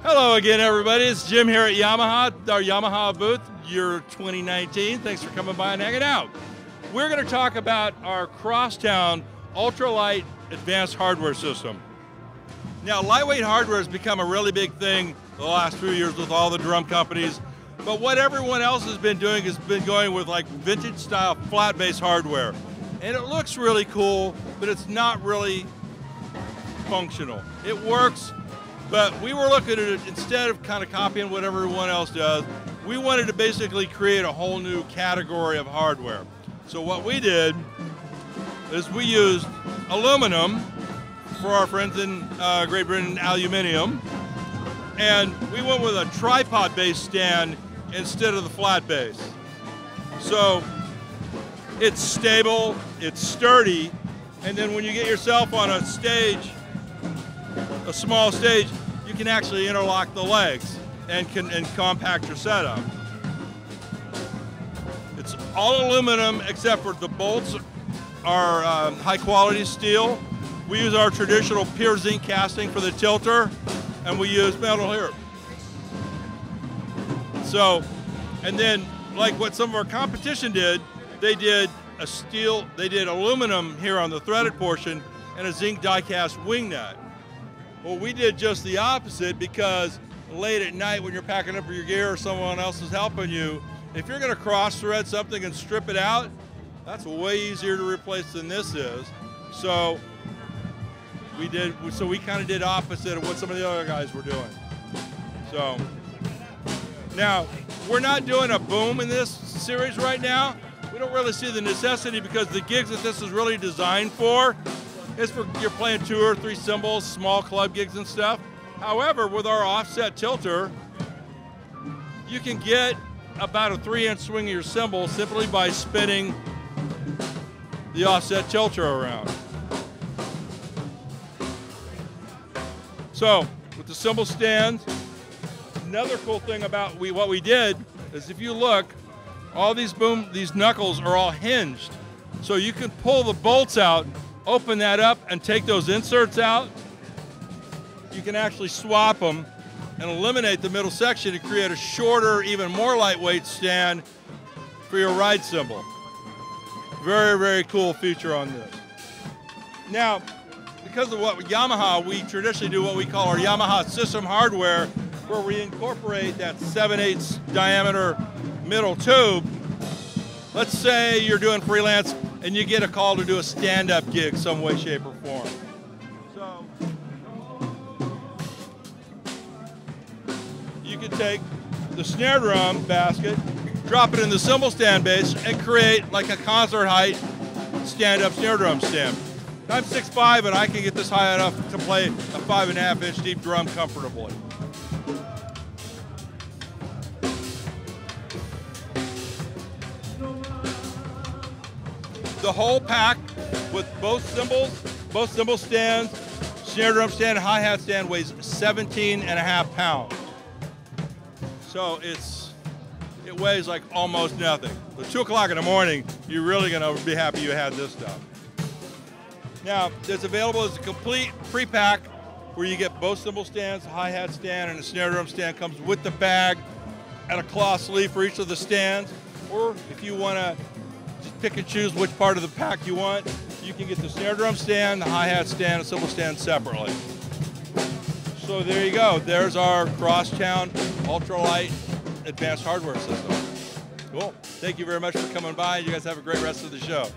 Hello again, everybody. It's Jim here at Yamaha, our Yamaha booth, year 2019. Thanks for coming by and hanging out. We're going to talk about our Crosstown ultralight advanced hardware system. Now, lightweight hardware has become a really big thing the last few years with all the drum companies, but what everyone else has been doing has been going with like vintage style flat base hardware. And it looks really cool, but it's not really functional. It works, but we were looking at it, instead of kind of copying what everyone else does, we wanted to basically create a whole new category of hardware. So what we did is we used aluminum for our friends in Great Britain, aluminium, and we went with a tripod-based stand instead of the flat base. So it's stable, it's sturdy, and then when you get yourself on a stage, a small stage, you can actually interlock the legs and compact your setup. It's all aluminum except for the bolts are high quality steel. We use our traditional pure zinc casting for the tilter, and we use metal here. So, and then like what some of our competition did, they did aluminum here on the threaded portion and a zinc die-cast wing nut. Well, we did just the opposite, because late at night when you're packing up your gear or someone else is helping you, if you're gonna cross thread something and strip it out, that's way easier to replace than this is. So we kind of did opposite of what some of the other guys were doing. So now, we're not doing a boom in this series right now. We don't really see the necessity, because the gigs that this is really designed for is for you're playing 2 or 3 cymbals, small club gigs and stuff. However, with our offset tilter, you can get about a 3-inch swing of your cymbal simply by spinning the offset tilter around. So, with the cymbal stand, another cool thing about what we did is, if you look, all these knuckles are all hinged. So you can pull the bolts out, open that up, and take those inserts out. You can actually swap them and eliminate the middle section to create a shorter, even more lightweight stand for your ride cymbal. Very, very cool feature on this. Now, because of what Yamaha, we traditionally do what we call our Yamaha system hardware, where we incorporate that 7/8 diameter middle tube. Let's say you're doing freelance and you get a call to do a stand-up gig some way, shape, or form. So you can take the snare drum basket, drop it in the cymbal stand base, and create like a concert height stand-up snare drum stand. I'm 6'5", and I can get this high enough to play a 5.5-inch deep drum comfortably. The whole pack with both cymbal stands, snare drum stand, and hi-hat stand weighs 17.5 pounds. So it weighs like almost nothing. At 2 o'clock in the morning, you're really gonna be happy you had this stuff. Now, it's available as a complete pre-pack where you get both cymbal stands, a hi-hat stand, and a snare drum stand. Comes with the bag and a cloth sleeve for each of the stands. Or if you wanna just pick and choose which part of the pack you want, you can get the snare drum stand, the hi-hat stand, and cymbal stand separately. So there you go. There's our Crosstown ultralight advanced hardware system. Cool. Thank you very much for coming by. You guys have a great rest of the show.